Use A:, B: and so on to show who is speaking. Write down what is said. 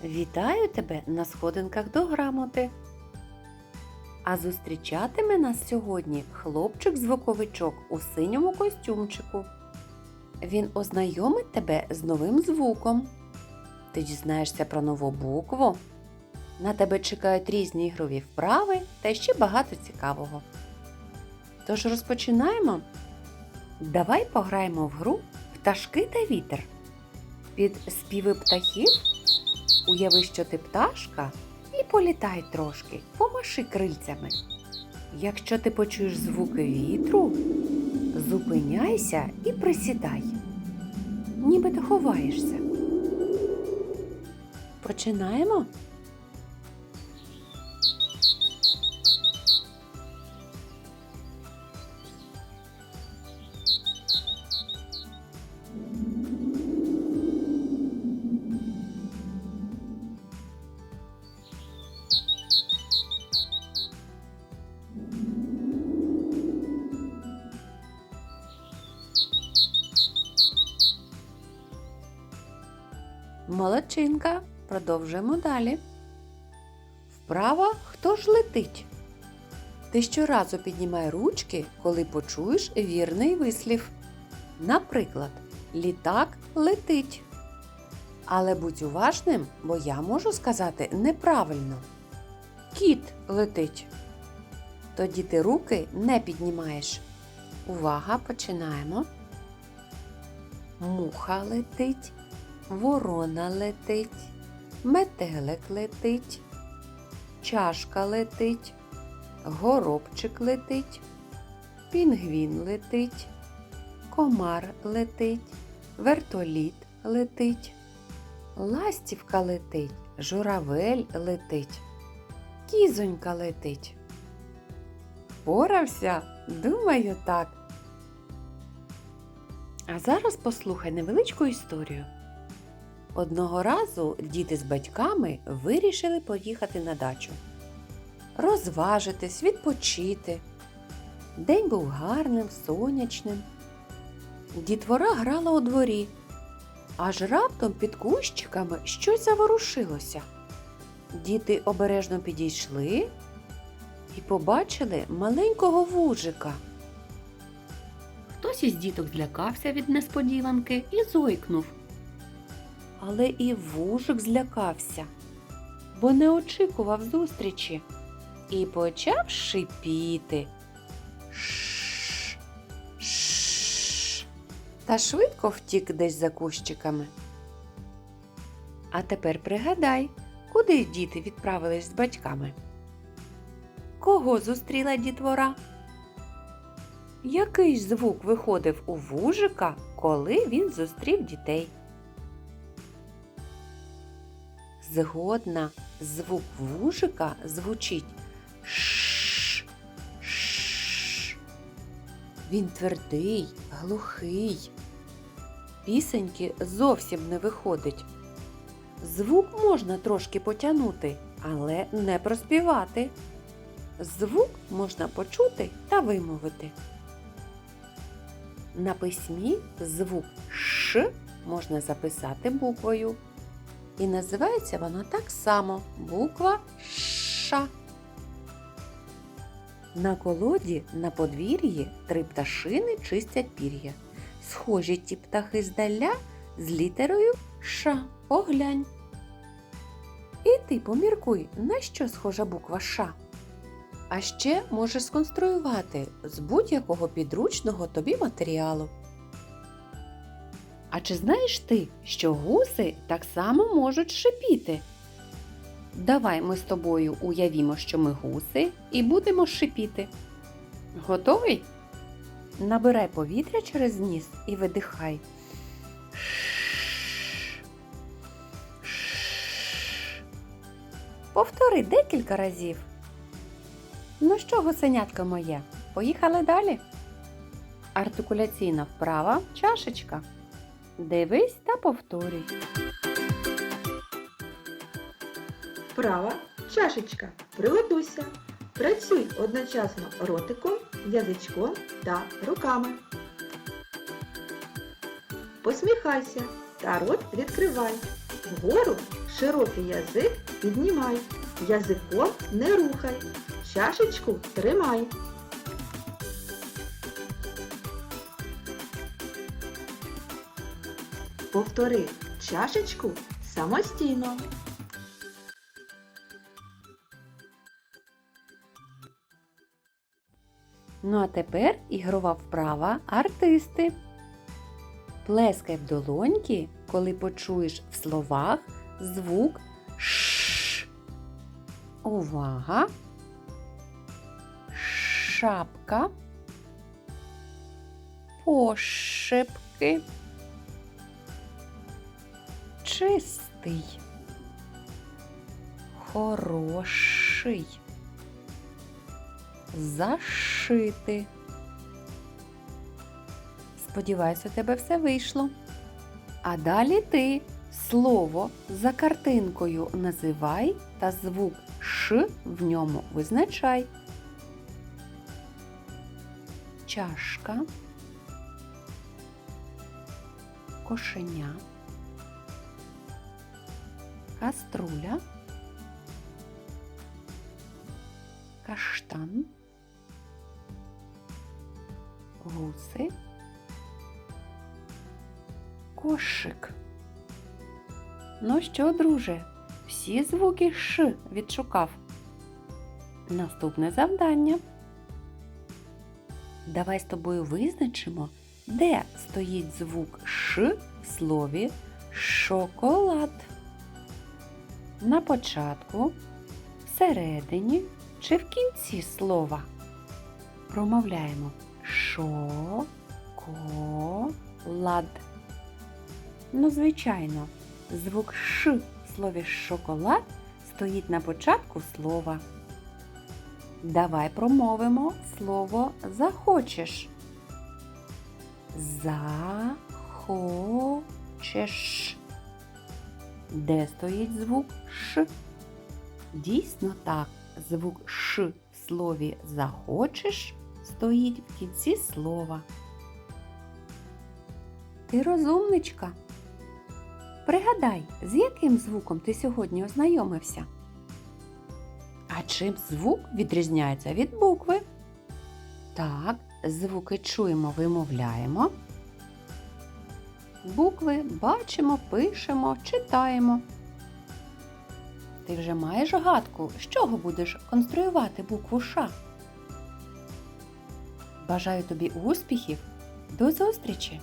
A: Вітаю тебе на сходинках до грамоти. А зустрічатиме нас сьогодні хлопчик-звуковичок у синьому костюмчику. Він ознайомить тебе з новим звуком. Ти дізнаєшся про нову букву. На тебе чекають різні ігрові вправи та ще багато цікавого. Тож розпочинаємо? Давай пограємо в гру «Пташки та вітер». Під співи птахів уяви, що ти пташка, і політай трошки, помаши крильцями. Якщо ти почуєш звуки вітру, зупиняйся і присідай, ніби ти ховаєшся. Починаємо? Молодчинка. Продовжуємо далі. Вправа «Хто ж летить?». Ти щоразу піднімай ручки, коли почуєш вірний вислів. Наприклад, літак летить. Але будь уважним, бо я можу сказати неправильно. Кіт летить. Тоді ти руки не піднімаєш. Увага, починаємо. Муха летить. Ворона летить, метелик летить, чашка летить, горобчик летить, пінгвін летить, комар летить, вертоліт летить, ластівка летить, журавель летить, кізонька летить. Впорався? Думаю, так. А зараз послухай невеличку історію. Одного разу діти з батьками вирішили поїхати на дачу. Розважитись, відпочити. День був гарним, сонячним. Дітвора грала у дворі. Аж раптом під кущиками щось заворушилося. Діти обережно підійшли і побачили маленького вужика. Хтось із діток злякався від несподіванки і зойкнув. Але і вужик злякався, бо не очікував зустрічі і почав шипіти. Шш, шш, та швидко втік десь за кущиками. А тепер пригадай, куди діти відправились з батьками? Кого зустріла дітвора? Який звук виходив у вужика, коли він зустрів дітей? Згодна, звук вужика звучить «шш, шш». Він твердий, глухий. Пісеньки зовсім не виходить. Звук можна трошки потягнути, але не проспівати. Звук можна почути та вимовити. На письмі звук «ш» можна записати буквою. І називається вона так само – буква «ша». На колоді на подвір'ї 3 пташини чистять пір'я. Схожі ті птахи здаля з літерою «ша». Поглянь. І ти поміркуй, на що схожа буква «ша». А ще можеш сконструювати з будь-якого підручного тобі матеріалу. А чи знаєш ти, що гуси так само можуть шипіти? Давай ми з тобою уявімо, що ми гуси і будемо шипіти. Готовий? Набирай повітря через ніс і видихай. Повтори декілька разів. Ну що, гусенятко моє, поїхали далі? Артикуляційна вправа чашечка. Дивись та повторюй.
B: Вправа чашечка. Приготуйся. Працюй одночасно ротиком, язичком та руками. Посміхайся та рот відкривай. Вгору Широкий язик піднімай, язиком не рухай, чашечку тримай. Повтори чашечку самостійно.
A: Ну а тепер ігрова вправа артисти. Плескай в долоньки, коли почуєш в словах звук Ш. Увага! Шапка, пошепки, чистий, хороший, зашити. Сподіваюсь, у тебе все вийшло. А далі ти слово за картинкою називай та звук Ш в ньому визначай. Чашка, кошеня, каструля, каштан, гуси, кошик. Ну що, друже, всі звуки Ш відшукав? Наступне завдання. Давай з тобою визначимо, де стоїть звук Ш в слові шоколад. На початку, всередині чи в кінці слова. Промовляємо шоколад. Ну, звичайно, звук Ш в слові шоколад стоїть на початку слова. Давай промовимо слово захочеш. Захочеш. Де стоїть звук Ш? Дійсно так, звук Ш в слові захочеш стоїть в кінці слова. Ти розумничка. Пригадай, з яким звуком ти сьогодні ознайомився? А чим звук відрізняється від букви? Так, звуки чуємо, вимовляємо. Букви бачимо, пишемо, читаємо. Ти вже маєш гадку, з чого будеш конструювати букву Ш? Бажаю тобі успіхів! До зустрічі!